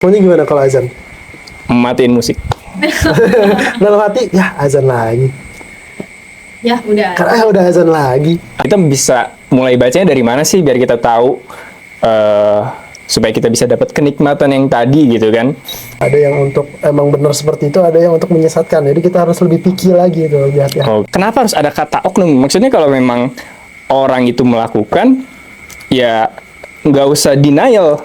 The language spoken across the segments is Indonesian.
Maunya gimana kalau azan? Matiin musik. Dalam hati, ya azan lagi. Ya udah. Karena udah azan lagi. Kita bisa mulai bacanya dari mana sih biar kita tahu supaya kita bisa dapat kenikmatan yang tadi gitu kan? Ada yang untuk emang benar seperti itu, ada yang untuk menyesatkan. Jadi kita harus lebih pikir lagi itu, lebih hati-hati. Oh, kenapa harus ada kata oknum? Maksudnya kalau memang orang itu melakukan, ya nggak usah denial.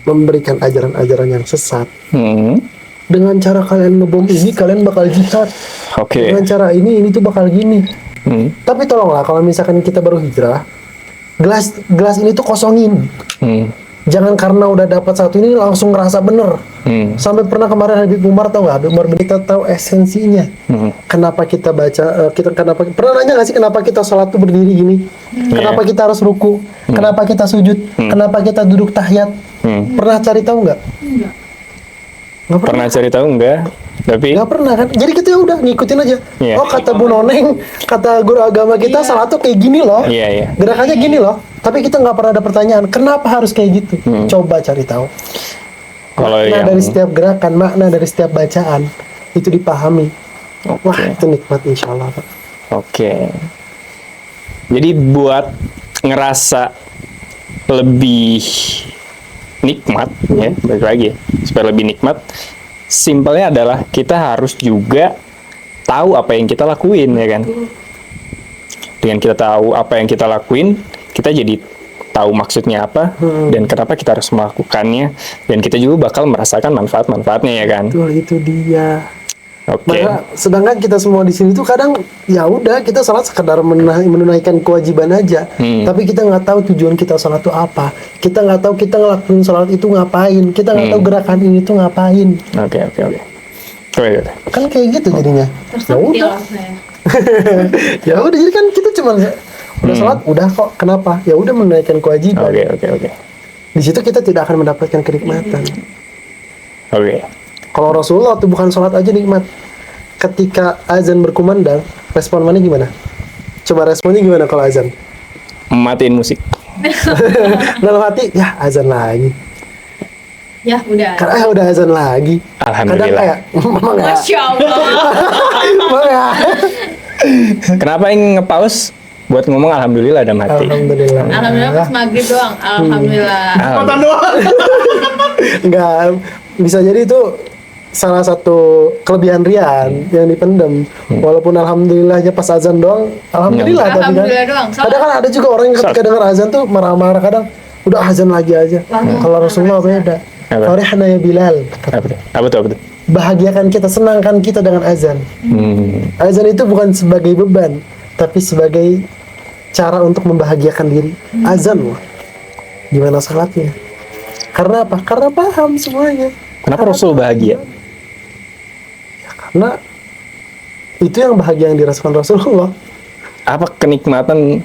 Memberikan ajaran-ajaran yang sesat. Hmm. Dengan cara kalian ngebom ini, kalian bakal jihad. Oke. Dengan cara ini tuh bakal gini. Hmm. Tapi tolonglah kalau misalkan kita baru hijrah, gelas ini tuh kosongin. Hmm. Jangan karena udah dapat satu ini langsung ngerasa bener. Sampai pernah kemarin Habib Umar tahu nggak? Habib Umar kita tahu esensinya. Kenapa kita baca? Kenapa pernah nanya nggak sih kenapa kita sholat tuh berdiri gini? Kenapa kita harus ruku? Kenapa kita sujud? Kenapa kita duduk tahiyat? Pernah cari tahu nggak? Enggak. Nggak pernah. Pernah cari tahu nggak? Tapi Nggak pernah kan? Jadi kita ya udah ngikutin aja. Iya. Oh kata Bu Noneng, kata guru agama kita Iya. salat tuh kayak gini loh. Iya, iya. Gerakannya gini loh. Tapi kita nggak pernah ada pertanyaan, kenapa harus kayak gitu? Coba cari tahu. kalau Makna yang dari setiap gerakan, makna dari setiap bacaan itu dipahami. Oke. Wah itu nikmat insya Allah Pak. Oke. Jadi buat ngerasa lebih nikmat ya, balik lagi ya, supaya lebih nikmat, simpelnya adalah kita harus juga tahu apa yang kita lakuin ya kan. Dengan kita tahu apa yang kita lakuin, kita jadi tahu maksudnya apa dan kenapa kita harus melakukannya, dan kita juga bakal merasakan manfaat-manfaatnya ya kan. Betul itu dia. Oke. Maka sedangkan kita semua di sini tuh kadang ya udah kita salat sekedar menunaikan kewajiban aja, tapi kita nggak tahu tujuan kita salat itu apa, kita nggak tahu kita ngelakuin salat itu ngapain, kita nggak tahu gerakan ini tuh ngapain, Oke. Oke. kan kayak gitu jadinya. Ya Tersentil udah, saya. ya udah jadi kan kita cuma udah salat udah kok kenapa? Ya udah menunaikan kewajiban. Oke. Di situ kita tidak akan mendapatkan kenikmatan. Oke. Kalau Rasulullah tuh bukan sholat aja nikmat. Ketika azan berkumandang, respon mana gimana? Coba responnya gimana kalau azan? Matiin musik. Dalam hati, ya azan lagi. Ya udah. Karena udah azan lagi. Kadang Alhamdulillah. kayak, memang ya. Masya Allah. Memang ya. Enapa yang nge-pause buat ngomong alhamdulillah dalam hati? Alhamdulillah. Alhamdulillah pas maghrib doang. Alhamdulillah. Enggak, bisa jadi itu salah satu kelebihan Rian yang dipendem. Walaupun alhamdulillahnya pas azan doang, alhamdulillah tapi kan. Alhamdulillah doang. Kadang kan ada juga orang yang ketika dengar azan tuh marah-marah, kadang udah azan lagi aja. Kalau Rasulullah beda. Apa? Farihna ya Bilal. Apa tuh? Bahagiakan kita, senangkan kita dengan azan. Azan itu bukan sebagai beban, tapi sebagai cara untuk membahagiakan diri. Azan loh. Gimana salatnya? Karena apa? Karena paham semuanya. Kenapa Rasul bahagia? Karena itu yang bahagia yang dirasakan Rasulullah. Apa kenikmatan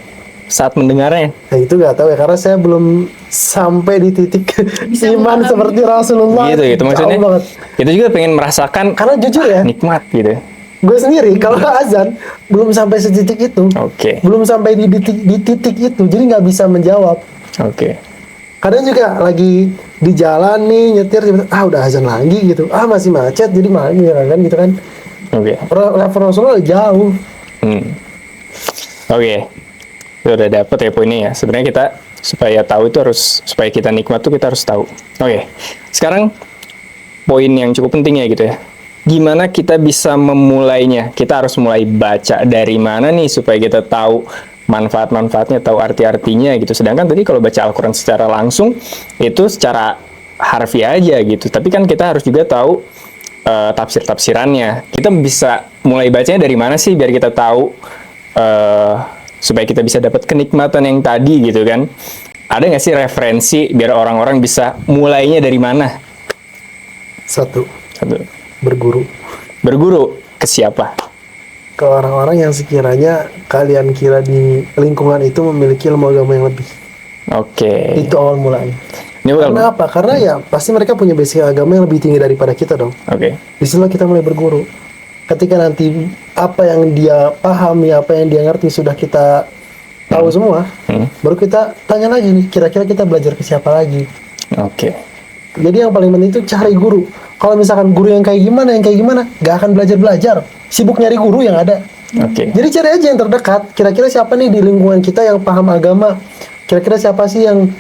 saat mendengarnya? Nah itu nggak tahu ya, karena saya belum sampai di titik Bisa iman memahami. seperti Rasulullah. Gitu maksudnya. Jauh banget. Kita juga pengen merasakan Karena jujur ya, nikmat gitu. gue sendiri kalau azan belum sampai setitik itu, Oke. belum sampai di titik itu, jadi nggak bisa menjawab. Oke. Kadang juga lagi di jalan nih nyetir, udah azan lagi gitu, masih macet jadi malah kan gitu kan. Oke. Level Rasulullah jauh. Oke. Itu udah dapet ya poinnya ya. Sebenarnya kita supaya tahu itu harus, supaya kita nikmat tuh kita harus tahu. Oke. Sekarang poin yang cukup penting ya gitu ya. Gimana kita bisa memulainya? Kita harus mulai baca dari mana nih supaya kita tahu manfaat-manfaatnya, tahu arti-artinya gitu. Sedangkan tadi kalau baca Al-Quran secara langsung itu secara harfiah aja gitu. Tapi kan kita harus juga tahu tafsir-tafsirannya. Kita bisa mulai bacanya dari mana sih biar kita tahu supaya kita bisa dapat kenikmatan yang tadi gitu kan. Ada nggak sih referensi biar orang-orang bisa mulainya dari mana? Satu, Berguru ke siapa? ke orang-orang yang sekiranya kalian kira di lingkungan itu memiliki ilmu agama yang lebih. Oke. Itu awal mulanya. Ini bakal. Karena apa? Karena ya pasti mereka punya basic agama yang lebih tinggi daripada kita dong. Oke. Disitulah kita mulai berguru. Ketika nanti apa yang dia pahami, apa yang dia ngerti sudah kita tahu semua, baru kita tanya lagi nih, kira-kira kita belajar ke siapa lagi? Oke. Jadi yang paling penting itu cari guru. Kalau misalkan guru yang kayak gimana, gak akan belajar. Sibuk nyari guru yang ada. Oke. Jadi cari aja yang terdekat. Kira-kira siapa nih di lingkungan kita yang paham agama? Kira-kira siapa sih yang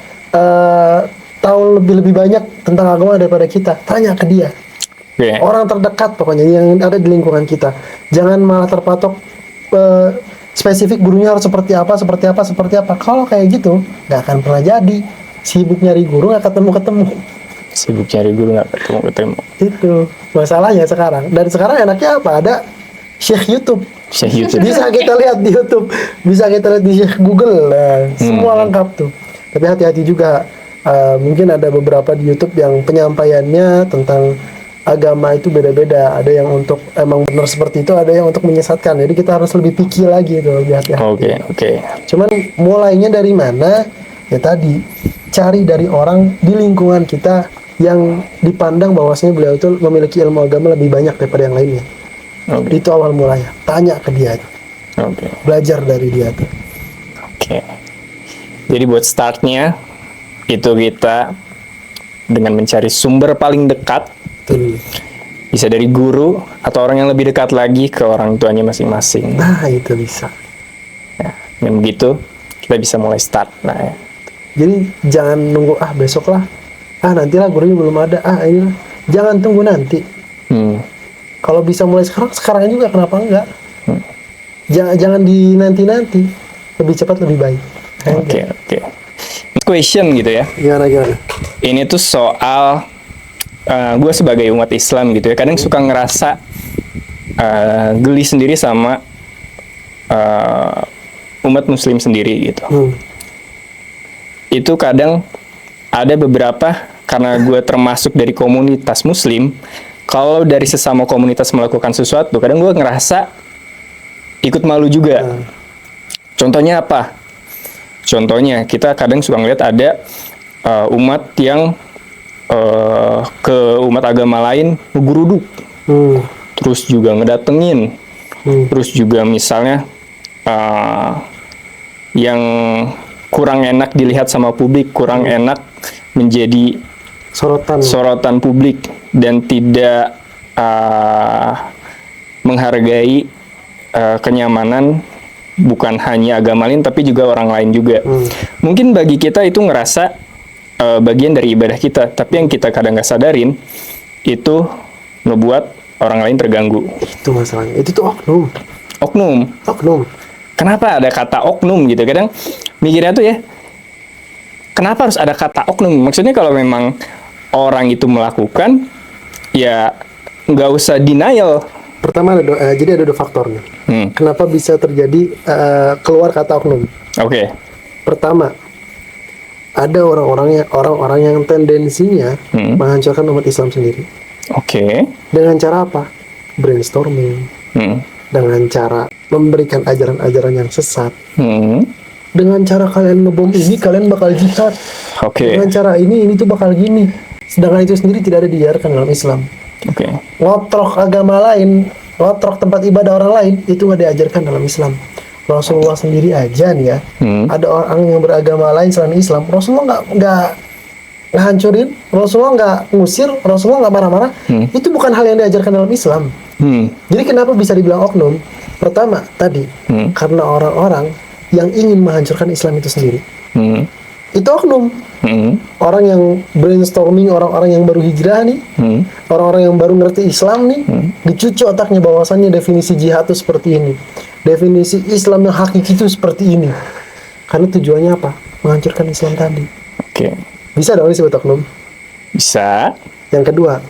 tahu lebih banyak tentang agama daripada kita? Tanya ke dia. Oke. Orang terdekat pokoknya yang ada di lingkungan kita. Jangan malah terpatok spesifik gurunya harus seperti apa. Kalau kayak gitu, nggak akan pernah jadi. Sibuk nyari guru nggak ketemu. Sibuk cari guru nggak ketemu. Itu masalahnya sekarang. Dan sekarang enaknya apa? Ada Syekh YouTube. Syekh YouTube. Bisa kita lihat di YouTube, bisa kita lihat di Syekh Google. Nah, semua lengkap tuh. Tapi hati-hati juga. Mungkin ada beberapa di YouTube yang penyampaiannya tentang agama itu beda-beda. Ada yang untuk emang benar seperti itu, ada yang untuk menyesatkan. Jadi kita harus lebih pikir lagi itu, lebih hati-hati. Oke. Cuman mulainya dari mana? Ya tadi cari dari orang di lingkungan kita yang dipandang bahwasanya beliau itu memiliki ilmu agama lebih banyak daripada yang lainnya. Oke. Itu awal mulanya. Tanya ke dia. Oke. Belajar dari dia tuh. Oke. Jadi buat startnya itu kita dengan mencari sumber paling dekat, Tuh. bisa dari guru atau orang yang lebih dekat lagi ke orang tuanya masing-masing. Nah, itu bisa. Ya, dengan begitu kita bisa mulai start. Nah, ya. Jadi jangan nunggu besok lah. Nantilah gurunya belum ada. Inilah. Jangan tunggu nanti. Kalau bisa mulai sekarang juga kenapa enggak? Jangan di nanti. Lebih cepat lebih baik. Oke. Question gitu ya. Gimana? Ini tuh soal gue sebagai umat Islam gitu ya. Kadang suka ngerasa geli sendiri sama umat Muslim sendiri gitu. Itu kadang ada beberapa, karena gue termasuk dari komunitas Muslim, kalau dari sesama komunitas melakukan sesuatu, kadang gue ngerasa ikut malu juga. Contohnya apa? Contohnya kita kadang suka ngeliat ada umat yang ke umat agama lain ngeguruduk, terus juga ngedatengin, terus juga misalnya yang kurang enak dilihat sama publik, kurang enak menjadi sorotan publik dan tidak menghargai kenyamanan bukan hanya agama lain tapi juga orang lain juga. Mungkin bagi kita itu ngerasa bagian dari ibadah kita, tapi yang kita kadang nggak sadarin itu ngebuat orang lain terganggu. Itu masalahnya. Itu tuh Oknum. Kenapa ada kata oknum gitu? Kadang mikirnya tuh ya, kenapa harus ada kata oknum? Maksudnya kalau memang orang itu melakukan, ya nggak usah denial. Pertama jadi ada dua faktor nih. Kenapa bisa terjadi keluar kata oknum? Oke. Pertama, ada orang-orang yang tendensinya menghancurkan umat Islam sendiri. Oke. Dengan cara apa? Brainstorming. Dengan cara memberikan ajaran-ajaran yang sesat. Dengan cara kalian ngebom ini, kalian bakal jihad. Oke. Dengan cara ini tuh bakal gini. Sedangkan itu sendiri tidak ada diajarkan dalam Islam. Oke. Ngotrok agama lain, ngotrok tempat ibadah orang lain, itu nggak diajarkan dalam Islam. Rasulullah sendiri aja nih ya, ada orang yang beragama lain selain Islam, Rasulullah nggak ngehancurin, Rasulullah nggak ngusir, Rasulullah nggak marah-marah. Itu bukan hal yang diajarkan dalam Islam. Jadi kenapa bisa dibilang oknum? Pertama tadi, karena orang-orang yang ingin menghancurkan Islam itu sendiri. Itu oknum. Orang yang brainstorming, orang-orang yang baru hijrah nih, orang-orang yang baru ngerti Islam nih, dicuci otaknya bahwasannya definisi jihad itu seperti ini, definisi Islam yang hakiki itu seperti ini. Karena tujuannya apa? Menghancurkan Islam tadi. Oke. Bisa dong disebut oknum? Bisa. Yang kedua,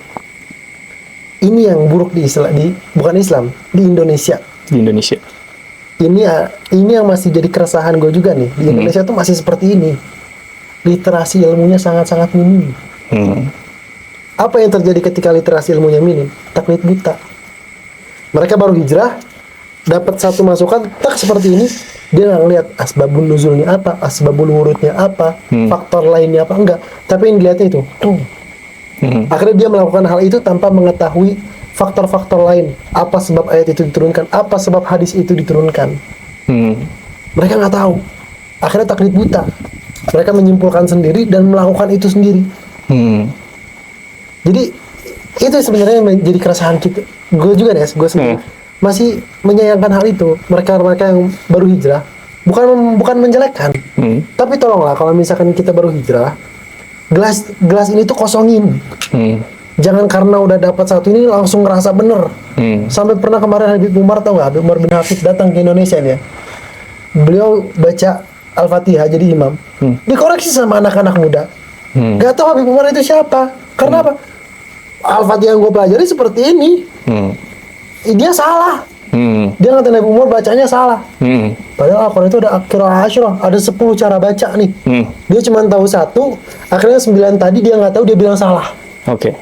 ini yang buruk di Islam, bukan Islam, di Indonesia. Di Indonesia. Ini yang masih jadi keresahan gue juga nih. Di Indonesia tuh masih seperti ini. Literasi ilmunya sangat-sangat minim. Apa yang terjadi ketika literasi ilmunya minim? Taklid buta. Mereka baru hijrah, dapat satu masukan, tak seperti ini, dia nggak ngeliat asbabun nuzulnya apa, asbabul wurudnya apa, faktor lainnya apa, enggak. Tapi yang dilihatnya itu, akhirnya dia melakukan hal itu tanpa mengetahui faktor-faktor lain. Apa sebab ayat itu diturunkan, apa sebab hadis itu diturunkan. Mereka nggak tahu. Akhirnya taklid buta. Mereka menyimpulkan sendiri dan melakukan itu sendiri. Jadi itu sebenarnya yang menjadi keresahan kita. Gue juga nih, gue sendiri masih menyayangkan hal itu. Mereka yang baru hijrah, bukan menjelekkan, tapi tolonglah kalau misalkan kita baru hijrah, gelas ini tuh kosongin. Jangan karena udah dapat satu ini langsung ngerasa bener. Sampai pernah kemarin Habib Umar, tau nggak? Habib Umar bin Hafid datang ke Indonesia nih ya. Beliau baca Al-Fatihah jadi imam. Dikoreksi sama anak-anak muda. Gak tahu Habib Umar itu siapa. Karena apa? Al-Fatihah yang gue pelajari seperti ini. Dia salah. Dia ngatain Habib Umar bacanya salah. Padahal Al-Quran itu ada qiraah asyrah, ada 10 cara baca nih. Dia cuma tahu satu, akhirnya 9 tadi dia nggak tahu, dia bilang salah. Oke.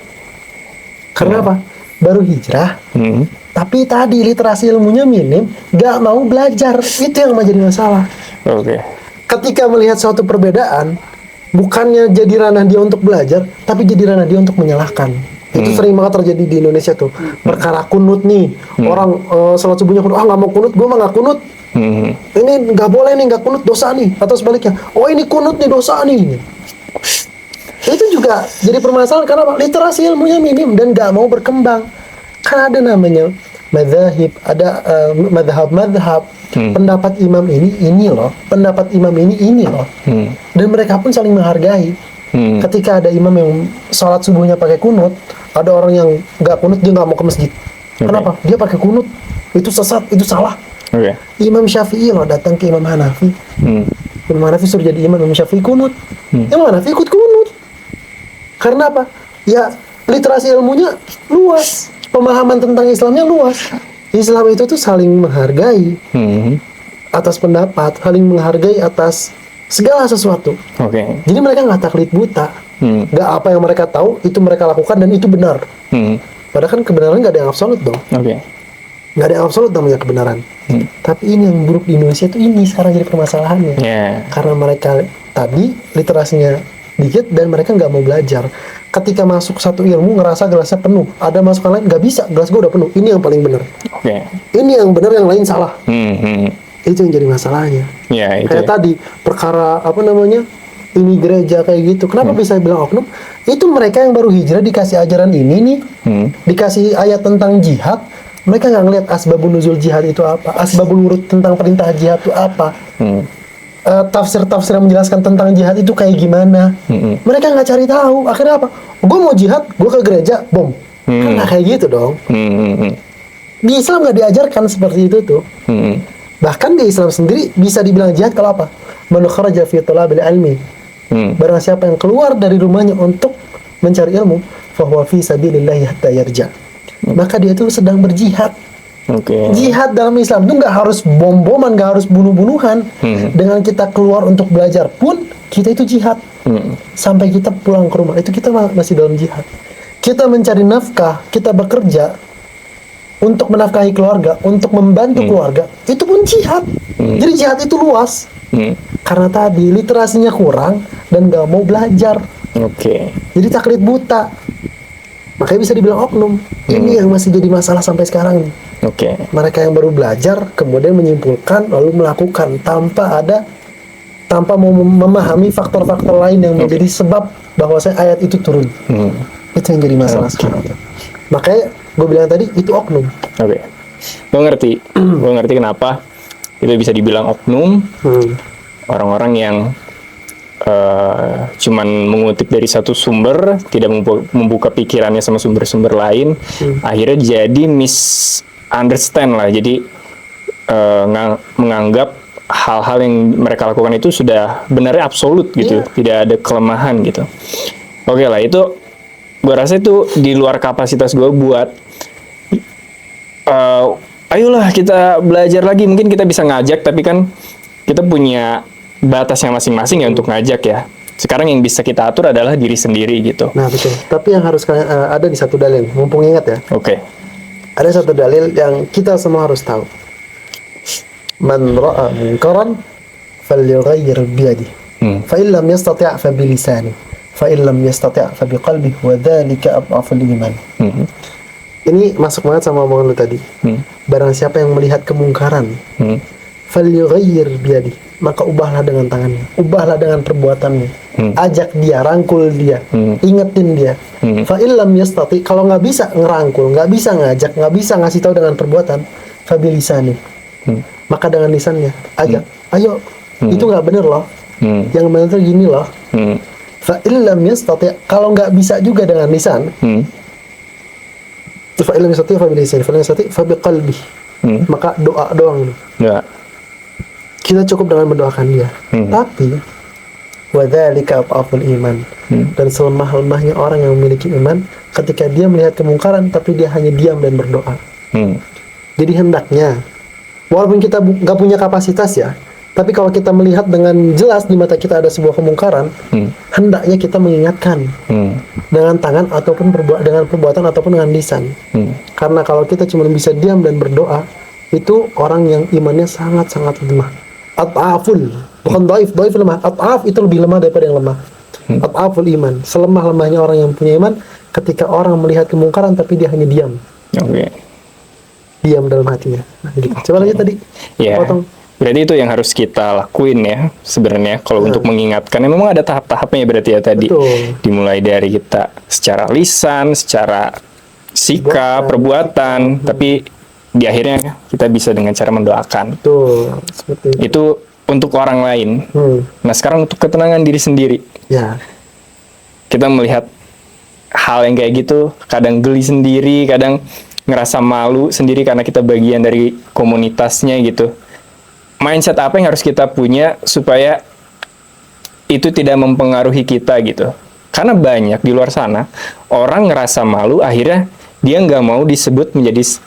Karena apa? Baru hijrah, tapi tadi literasi ilmunya minim, nggak mau belajar. Itu yang menjadi masalah. Oke. Ketika melihat suatu perbedaan, bukannya jadi ranah dia untuk belajar, tapi jadi ranah dia untuk menyalahkan. Itu sering banget terjadi di Indonesia tuh. Perkara kunut nih, orang salat subuhnya kunut, nggak mau kunut, gue mah nggak kunut. Ini nggak boleh nih, nggak kunut, dosa nih. Atau sebaliknya, oh ini kunut nih, dosa nih. Itu juga jadi permasalahan karena apa? Literasi ilmunya minim dan nggak mau berkembang. Kan ada namanya madzhab, ada madhab. Pendapat imam ini loh, pendapat imam ini loh. Dan mereka pun saling menghargai. Ketika ada imam yang sholat subuhnya pakai kunut, ada orang yang nggak kunut, dia nggak mau ke masjid. Kenapa? Dia pakai kunut, itu sesat, itu salah. Imam Syafi'i loh datang ke Imam Hanafi. Imam Hanafi suruh jadi imam, Imam Syafi'i kunut. Imam Hanafi ikut kunut. Karena apa? Ya literasi ilmunya luas, pemahaman tentang Islamnya luas. Islam itu tuh saling menghargai atas pendapat, saling menghargai atas segala sesuatu. Jadi mereka nggak taklid buta. Nggak apa yang mereka tahu itu mereka lakukan dan itu benar. Padahal kan kebenaran nggak ada yang absolut dong. Nggak ada yang absolut namanya kebenaran. Tapi ini yang buruk di Indonesia itu ini sekarang jadi permasalahannya. Karena mereka tadi literasinya dikit dan mereka nggak mau belajar. Ketika masuk satu ilmu ngerasa gelasnya penuh, ada masukan lain nggak bisa, gelas gue udah penuh. Ini yang paling benar. Ini yang benar, yang lain salah. Itu yang jadi masalahnya. Kayak tadi perkara apa namanya, ini gereja kayak gitu. Kenapa bisa bilang oknum? Itu mereka yang baru hijrah dikasih ajaran ini nih, dikasih ayat tentang jihad. Mereka nggak ngeliat asbabun nuzul jihad itu apa, asbabul wurud tentang perintah jihad itu apa. Tafsir-tafsir yang menjelaskan tentang jihad itu kayak gimana. Mereka nggak cari tahu. Akhirnya apa? Gue mau jihad, gue ke gereja, bom. Kan nggak kayak gitu dong. Di Islam nggak diajarkan seperti itu tuh. Bahkan di Islam sendiri bisa dibilang jihad kalau apa? Man kharaja fi talabil ilmi. Barang siapa yang keluar dari rumahnya untuk mencari ilmu, fahuwa fi sabilillahi hatta yarja. Maka dia itu sedang berjihad. Jihad dalam Islam itu nggak harus bom-boman, nggak harus bunuh-bunuhan. Dengan kita keluar untuk belajar pun kita itu jihad. Sampai kita pulang ke rumah itu kita masih dalam jihad. Kita mencari nafkah, kita bekerja untuk menafkahi keluarga, untuk membantu keluarga, itu pun jihad. Jadi jihad itu luas. Karena tadi literasinya kurang dan nggak mau belajar. Jadi taklid buta. Makanya bisa dibilang oknum. Ini yang masih jadi masalah sampai sekarang nih. Mereka yang baru belajar kemudian menyimpulkan lalu melakukan tanpa mau memahami faktor-faktor lain yang menjadi sebab bahwa ayat itu turun. Itu yang jadi masalah sekarang. Makanya gue bilang tadi itu oknum. Gue ngerti kenapa itu bisa dibilang oknum. Orang-orang yang cuman mengutip dari satu sumber, tidak membuka pikirannya sama sumber-sumber lain, akhirnya jadi misunderstand lah. Jadi menganggap hal-hal yang mereka lakukan itu sudah benarnya absolut gitu, tidak ada kelemahan gitu. Lah itu gue rasa itu di luar kapasitas gue buat ayolah kita belajar lagi. Mungkin kita bisa ngajak, tapi kan kita punya batasnya masing-masing ya untuk ngajak ya. Sekarang yang bisa kita atur adalah diri sendiri gitu. Nah betul. Tapi yang harus ada di satu dalil, mumpung ingat ya. Ada satu dalil yang kita semua harus tahu. Man ra'a munkaran falyughayyir biyadihi. Fa in lam yastati' fa bilisanihi. Fa in lam yastati' fa biqalbihi wa dzalika adhaful iman. Ini masuk banget sama omongan lu tadi. Barang siapa yang melihat kemungkaran, falyughayyir biyadihi. maka ubahlah dengan tangannya, ubahlah dengan perbuatannya. Ajak dia, rangkul dia, ingetin dia. Fa illam yastati, kalau nggak bisa ngerangkul, nggak bisa ngajak, nggak bisa ngasih tahu dengan perbuatan, fa bilisani, maka dengan lisannya, ajak, ayo, itu nggak bener loh. Yang bener tuh gini loh. Fa illam yastati, kalau nggak bisa juga dengan lisan, fa illam yastati fa bilisani, fa illam yastati fa biqalbi, maka doa doang. Ya. Kita cukup dengan mendoakan dia. Tapi wadzalika adhaful iman. Dan selemah-lemahnya orang yang memiliki iman ketika dia melihat kemungkaran tapi dia hanya diam dan berdoa. Jadi hendaknya walaupun kita nggak punya kapasitas ya, tapi kalau kita melihat dengan jelas di mata kita ada sebuah kemungkaran, hendaknya kita mengingatkan dengan tangan ataupun dengan perbuatan ataupun dengan lisan. Karena kalau kita cuma bisa diam dan berdoa, itu orang yang imannya sangat-sangat lemah. At'aful, bukan dhaif lemah. At'af itu lebih lemah daripada yang lemah. At'aful iman, selemah-lemahnya orang yang punya iman ketika orang melihat kemungkaran tapi dia hanya diam. Diam dalam hatinya. Nah, jadi, coba lagi tadi. Ya. Potong. Berarti itu yang harus kita lakuin ya sebenarnya kalau untuk mengingatkan. Memang ada tahap-tahapnya berarti ya tadi. Betul. Dimulai dari kita secara lisan, secara sikap, perbuatan, tapi di akhirnya kita bisa dengan cara mendoakan. Betul, seperti itu. Itu untuk orang lain. Nah, sekarang untuk ketenangan diri sendiri. Ya. Kita melihat hal yang kayak gitu, kadang geli sendiri, kadang ngerasa malu sendiri karena kita bagian dari komunitasnya gitu. Mindset apa yang harus kita punya supaya itu tidak mempengaruhi kita gitu. Karena banyak di luar sana, orang ngerasa malu, akhirnya dia nggak mau disebut menjadi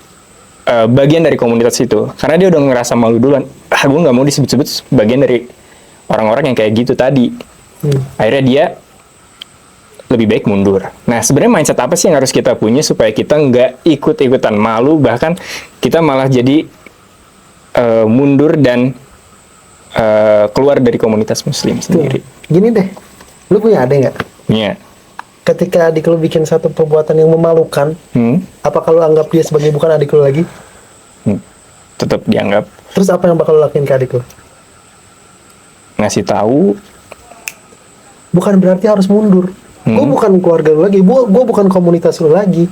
bagian dari komunitas itu. Karena dia udah ngerasa malu duluan. Gue nggak mau disebut-sebut bagian dari orang-orang yang kayak gitu tadi. Akhirnya dia lebih baik mundur. Nah, sebenarnya mindset apa sih yang harus kita punya supaya kita nggak ikut-ikutan malu, bahkan kita malah jadi mundur dan keluar dari komunitas muslim sendiri. Gini deh, lu punya adik nggak? Iya. Ketika adik lu bikin satu perbuatan yang memalukan, apakah lu anggap dia sebagai bukan adik lu lagi? Tetap dianggap. Terus apa yang bakal lu lakuin ke adik lu? Ngasih tahu. Bukan berarti harus mundur. Gue bukan keluarga lu lagi, gue bukan komunitas lu lagi.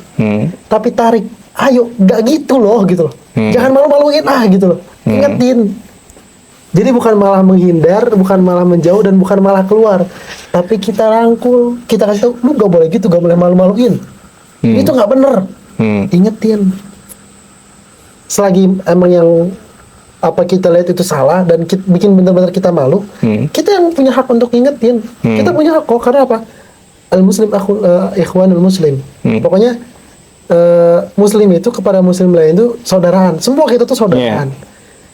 Tapi tarik, ayo, gak gitu loh, gitu loh. Jangan malu-maluin gitu loh. Ingetin. Jadi bukan malah menghindar, bukan malah menjauh, dan bukan malah keluar. Tapi kita rangkul, kita kasih tahu, lu gak boleh gitu, gak boleh malu-maluin. Itu gak bener. Ingetin. Selagi emang yang apa kita lihat itu salah dan bikin benar-benar kita malu, kita yang punya hak untuk ingetin. Kita punya hak kok, karena apa? Al-Muslim ikhwanul Muslim. Pokoknya Muslim itu kepada Muslim lain itu saudaraan. Semua kita tuh saudaraan.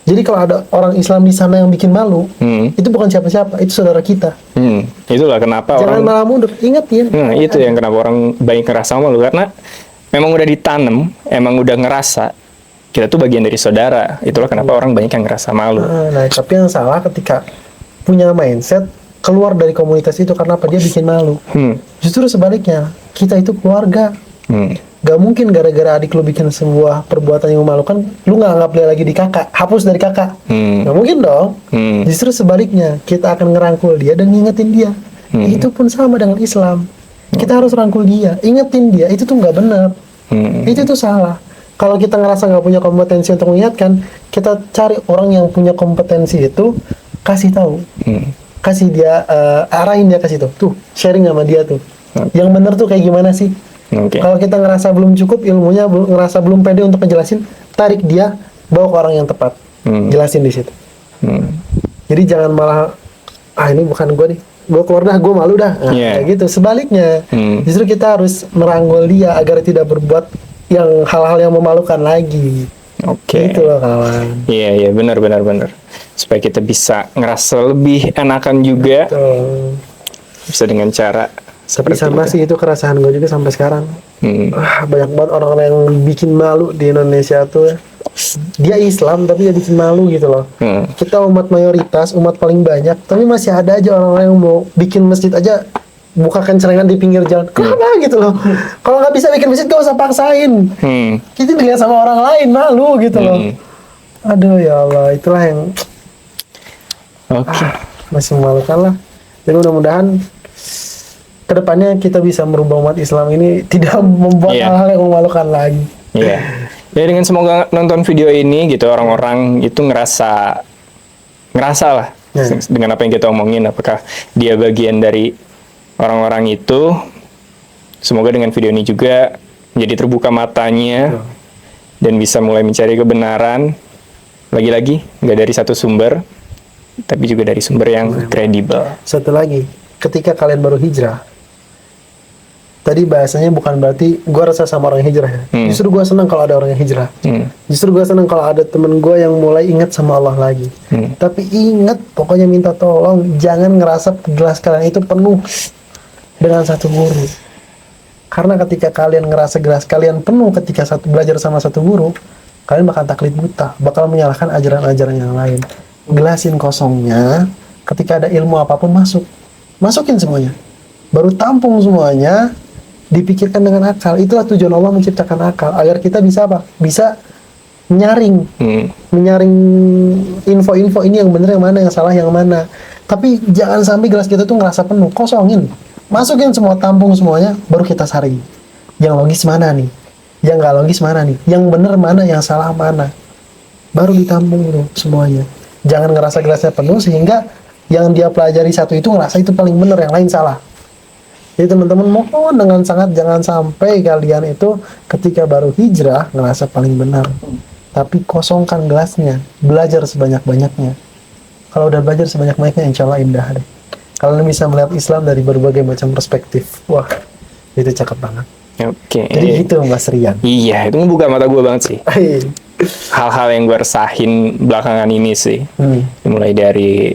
Jadi kalau ada orang Islam di sana yang bikin malu, itu bukan siapa-siapa, itu saudara kita. Itulah kenapa jangan orang malah mundur, ingetin. Itu yang kenapa orang banyak ngerasa malu, karena memang udah ditanam, emang udah ngerasa kita tuh bagian dari saudara. Itulah kenapa orang banyak yang ngerasa malu. Nah, tapi yang salah ketika punya mindset keluar dari komunitas itu karena apa? Dia bikin malu. Justru sebaliknya, kita itu keluarga. Gak mungkin gara-gara adik lu bikin sebuah perbuatan yang memalukan, lu gak anggap dia lagi di kakak, hapus dari kakak. Gak mungkin dong. Justru sebaliknya, kita akan ngerangkul dia dan ngingetin dia. Itu pun sama dengan Islam. Kita harus rangkul dia, ingetin dia. Itu tuh gak benar. Itu tuh salah. Kalau kita ngerasa gak punya kompetensi untuk mengingatkan, kita cari orang yang punya kompetensi itu, kasih tahu. Kasih dia, arahin dia, kasih tuh sharing sama dia tuh. Yang benar tuh kayak gimana sih? Kalau kita ngerasa belum cukup ilmunya, ngerasa belum pede untuk ngejelasin, tarik dia, bawa ke orang yang tepat, jelasin di situ. Jadi jangan malah, ini bukan gue nih, gue keluar dah, gue malu dah, kayak gitu. Sebaliknya, justru kita harus merangkul dia agar tidak berbuat yang hal-hal yang memalukan lagi. Gitu loh kawan. Iya, benar. Supaya kita bisa ngerasa lebih enakan juga. Betul. Bisa dengan cara Tapi sama sih itu keresahan gue juga sampai sekarang. Banyak banget orang-orang yang bikin malu di Indonesia tuh. Dia Islam tapi dia bikin malu gitu loh. Kita umat mayoritas, umat paling banyak, tapi masih ada aja orang-orang yang mau bikin masjid aja buka kencengan di pinggir jalan. Kenapa gitu loh? Kalau nggak bisa bikin masjid gak usah paksain. Kita dilihat sama orang lain malu gitu loh. Aduh ya Allah, itulah yang Oke. Masih memalukan lah. Dan mudah-mudahan kedepannya kita bisa merubah umat Islam ini tidak membuat Iya. hal-hal yang memalukan lagi. Iya. Ya dengan semoga nonton video ini gitu orang-orang itu ngerasa lah dengan apa yang kita omongin, apakah dia bagian dari orang-orang itu. Semoga dengan video ini juga jadi terbuka matanya dan bisa mulai mencari kebenaran. Lagi-lagi nggak dari satu sumber, tapi juga dari sumber yang kredibel. Satu lagi, ketika kalian baru hijrah, tadi bahasanya bukan berarti gue rasa sama orang yang hijrah ya. Justru gue senang kalau ada orang yang hijrah. Justru gue senang kalau ada temen gue yang mulai ingat sama Allah lagi. Tapi ingat, pokoknya minta tolong jangan ngerasa gelas kalian itu penuh dengan satu guru. Karena ketika kalian ngerasa gelas kalian penuh ketika belajar sama satu guru, kalian bakal taklid buta, bakal menyalahkan ajaran-ajaran yang lain. Gelasin kosongnya, ketika ada ilmu apapun masukin semuanya. Baru tampung semuanya, dipikirkan dengan akal. Itulah tujuan Allah menciptakan akal, agar kita bisa apa? Bisa menyaring info-info ini yang benar yang mana, yang salah yang mana. Tapi jangan sampai gelas kita tuh ngerasa penuh, kosongin. Masukin semua, tampung semuanya, baru kita saring. Yang logis mana nih? Yang nggak logis mana nih? Yang benar mana? Yang salah mana? Baru ditampung itu semuanya. Jangan ngerasa gelasnya penuh sehingga yang dia pelajari satu itu ngerasa itu paling benar, yang lain salah. Jadi teman-teman mohon dengan sangat jangan sampai kalian itu ketika baru hijrah ngerasa paling benar. Tapi kosongkan gelasnya, belajar sebanyak-banyaknya. Kalau udah belajar sebanyak-banyaknya, insya Allah indah deh. Kalian bisa melihat Islam dari berbagai macam perspektif. Wah, itu cakep banget. Oke. Jadi gitu Mas Rian. Iya, itu ngebuka mata gue banget sih. Hal-hal yang gue resahin belakangan ini sih. Mulai dari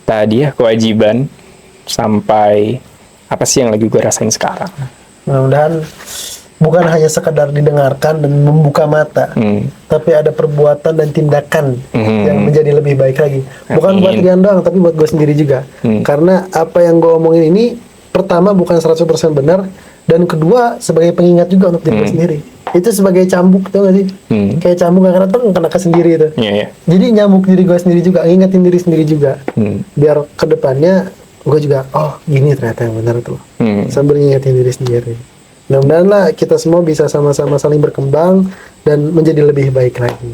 tadi ya kewajiban sampai apa sih yang lagi gue rasain sekarang. Mudah-mudahan bukan hanya sekedar didengarkan dan membuka mata, tapi ada perbuatan dan tindakan yang menjadi lebih baik lagi. Bukan buat Rian doang, tapi buat gue sendiri juga. Karena apa yang gue omongin ini, pertama bukan 100% benar, dan kedua sebagai pengingat juga untuk diri gue sendiri. Itu sebagai cambuk, tau gak sih? Kayak cambuk karena tuh kena ke sendiri itu. Jadi nyambuk diri gue sendiri juga, ngingetin diri sendiri juga. Biar kedepannya gue juga, oh gini ternyata yang benar tuh. Sambil ngingetin diri sendiri. Mudah-mudahan lah kita semua bisa sama-sama saling berkembang dan menjadi lebih baik lagi.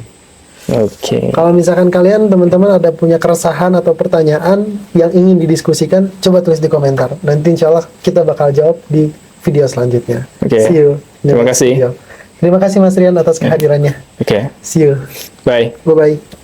Oke. Kalau misalkan kalian teman-teman ada punya keresahan atau pertanyaan yang ingin didiskusikan, coba tulis di komentar. Nanti insya Allah kita bakal jawab di video selanjutnya. Oke. See you. Terima kasih. Terima kasih Mas Rian atas kehadirannya. Oke. See you. Bye. Bye-bye.